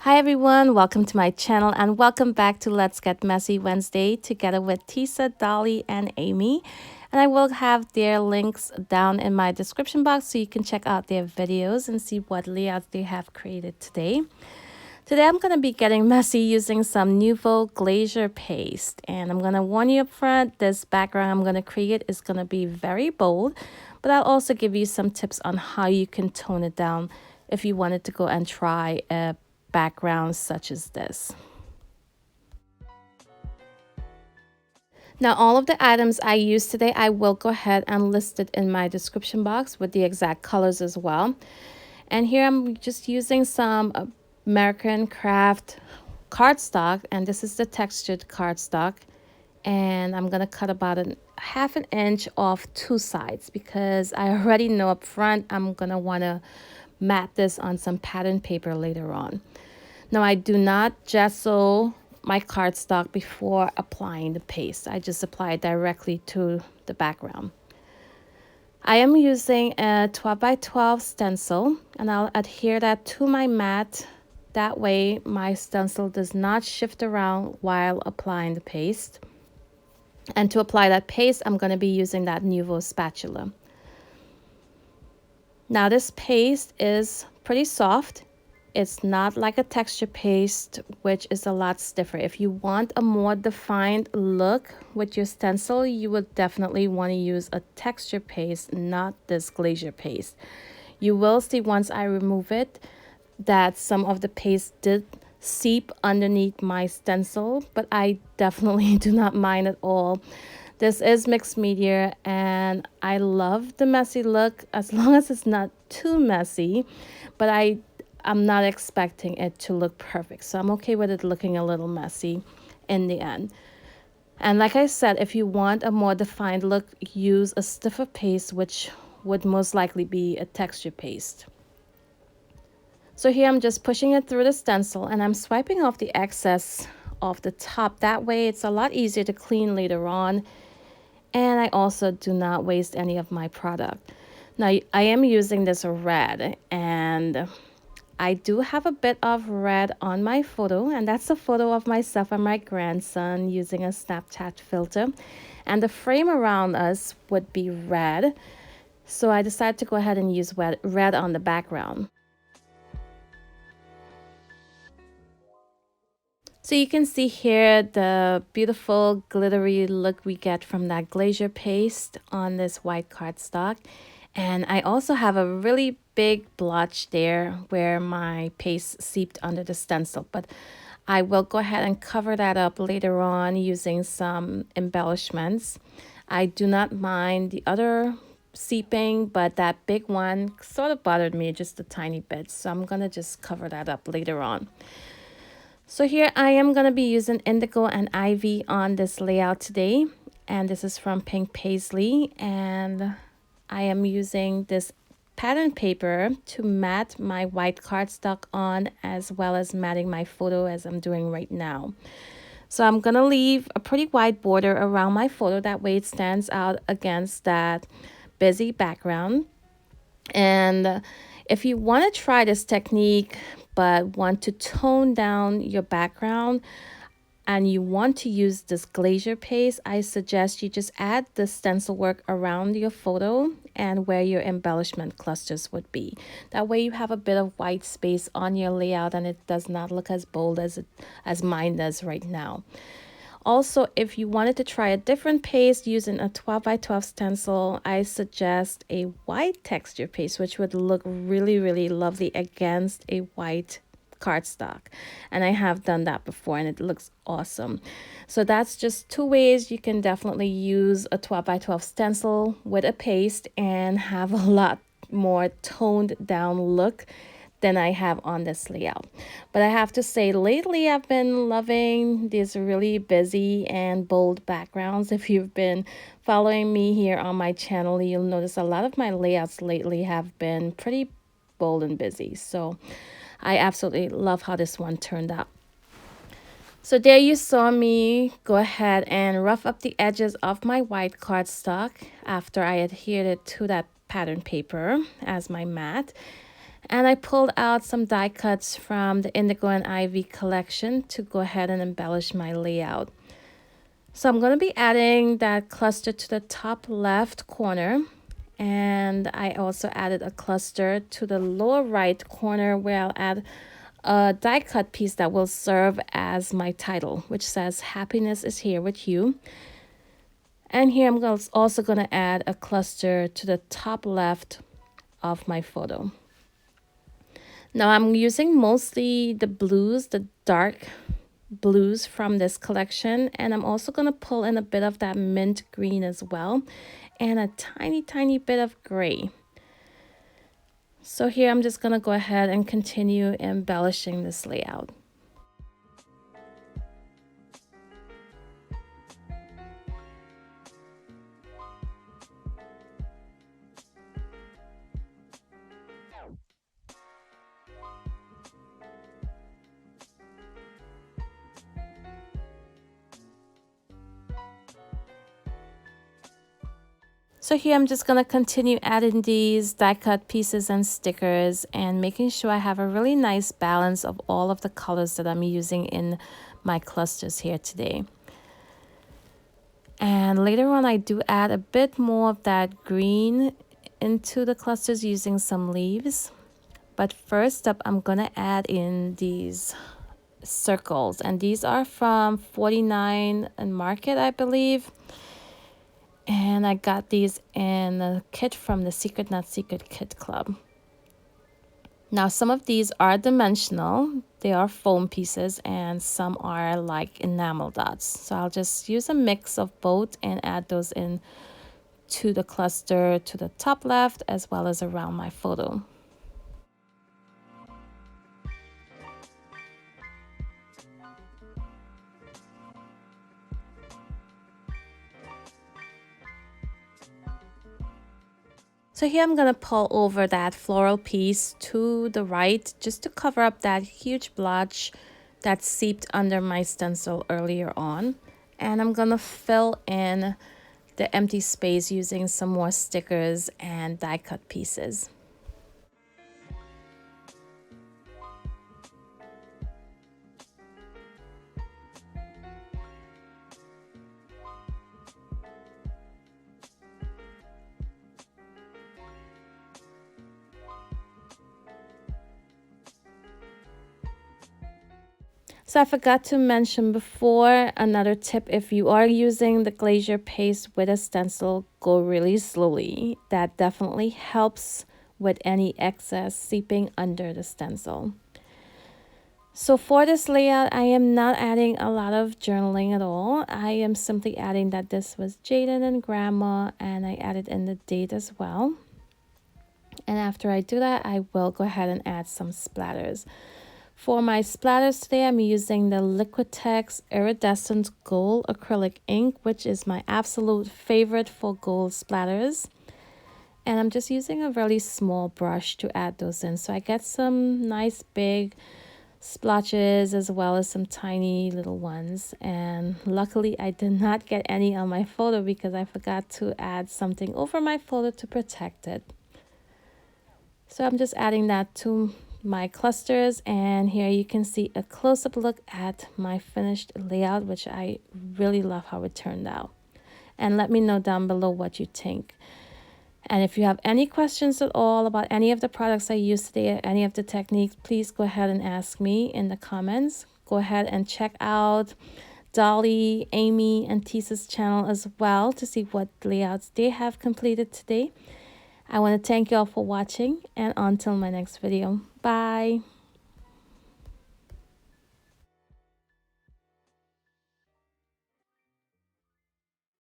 Hi everyone, welcome to my channel and welcome back to Let's Get Messy Wednesday together with Tisa, Dollie, and Amy. And I will have their links down in my description box so you can check out their videos and see what layouts they have created today. Today I'm going to be getting messy using some Nuvo Glacier Paste. And I'm going to warn you up front, this background I'm going to create is going to be very bold. But I'll also give you some tips on how you can tone it down if you wanted to go and try a background such as this. Now all of the items I used today, I will go ahead and list it in my description box with the exact colors as well. And here I'm just using some American Craft cardstock, and this is the textured cardstock. And I'm gonna cut about half an inch off two sides because I already know up front I'm gonna wanna mat this on some pattern paper later on. Now I do not gesso my cardstock before applying the paste. I just apply it directly to the background. I am using a 12 by 12 stencil and I'll adhere that to my mat. That way my stencil does not shift around while applying the paste. And to apply that paste, I'm going to be using that Nuvo spatula. Now this paste is pretty soft. It's not like a texture paste, which is a lot stiffer. If you want a more defined look with your stencil, you would definitely want to use a texture paste, not this glacier paste. You will see once I remove it that some of the paste did seep underneath my stencil, but I definitely do not mind at all. This is mixed media and I love the messy look as long as it's not too messy, but I'm not expecting it to look perfect. So I'm okay with it looking a little messy in the end. And like I said, if you want a more defined look, use a stiffer paste, which would most likely be a texture paste. So here I'm just pushing it through the stencil and I'm swiping off the excess off the top. That way it's a lot easier to clean later on. And I also do not waste any of my product. Now I am using this red and I do have a bit of red on my photo, and that's a photo of myself and my grandson using a Snapchat filter. And the frame around us would be red. So I decided to go ahead and use red on the background. So you can see here the beautiful glittery look we get from that glacier paste on this white cardstock. And I also have a really big blotch there where my paste seeped under the stencil, but I will go ahead and cover that up later on using some embellishments. I do not mind the other seeping, but that big one sort of bothered me just a tiny bit, so I'm gonna just cover that up later on. So here I am going to be using Indigo and Ivy on this layout today. And this is from Pink Paisley. And I am using this pattern paper to mat my white cardstock on, as well as matting my photo as I'm doing right now. So I'm going to leave a pretty wide border around my photo. That way it stands out against that busy background. And if you want to try this technique but want to tone down your background and you want to use this glacier paste, I suggest you just add the stencil work around your photo and where your embellishment clusters would be. That way you have a bit of white space on your layout and it does not look as bold as mine does right now. Also, if you wanted to try a different paste using a 12 by 12 stencil, I suggest a white texture paste, which would look really, really lovely against a white cardstock. And I have done that before and it looks awesome. So that's just two ways you can definitely use a 12 by 12 stencil with a paste and have a lot more toned down look than I have on this layout. But I have to say, lately I've been loving these really busy and bold backgrounds. If you've been following me here on my channel, you'll notice a lot of my layouts lately have been pretty bold and busy. So I absolutely love how this one turned out. So there you saw me go ahead and rough up the edges of my white cardstock after I adhered it to that pattern paper as my mat. And I pulled out some die cuts from the Indigo and Ivy collection to go ahead and embellish my layout. So I'm going to be adding that cluster to the top left corner. And I also added a cluster to the lower right corner where I'll add a die cut piece that will serve as my title, which says "Happiness is here with you." And here I'm also going to add a cluster to the top left of my photo. Now I'm using mostly the blues, the dark blues from this collection, and I'm also going to pull in a bit of that mint green as well, and a tiny bit of gray. So here I'm just going to go ahead and continue embellishing this layout. So here I'm just going to continue adding these die cut pieces and stickers and making sure I have a really nice balance of all of the colors that I'm using in my clusters here today. And later on I do add a bit more of that green into the clusters using some leaves. But first up, I'm going to add in these circles, and these are from 49 and Market, I believe. And I got these in a kit from the Secret Not Secret Kit Club. Now some of these are dimensional, they are foam pieces, and some are like enamel dots. So I'll just use a mix of both and add those in to the cluster to the top left as well as around my photo. So here I'm going to pull over that floral piece to the right just to cover up that huge blotch that seeped under my stencil earlier on. And I'm going to fill in the empty space using some more stickers and die cut pieces. So I forgot to mention before, another tip: if you are using the Glacier Paste with a stencil, go really slowly. That definitely helps with any excess seeping under the stencil. So for this layout, I am not adding a lot of journaling at all. I am simply adding that this was Jaden and Grandma, and I added in the date as well. And after I do that, I will go ahead and add some splatters. For my splatters today, I'm using the Liquitex Iridescent Gold Acrylic Ink, which is my absolute favorite for gold splatters. And I'm just using a really small brush to add those in. So I get some nice big splotches as well as some tiny little ones. And luckily, I did not get any on my photo because I forgot to add something over my photo to protect it. So I'm just adding that to my clusters, and here you can see a close-up look at my finished layout, which I really love how it turned out. And let me know down below what you think. And if you have any questions at all about any of the products I used today or any of the techniques, please go ahead and ask me in the comments. Go ahead and check out Dollie, Amy, and Tisa's channel as well to see what layouts they have completed today. I want to thank you all for watching, and until my next video, bye.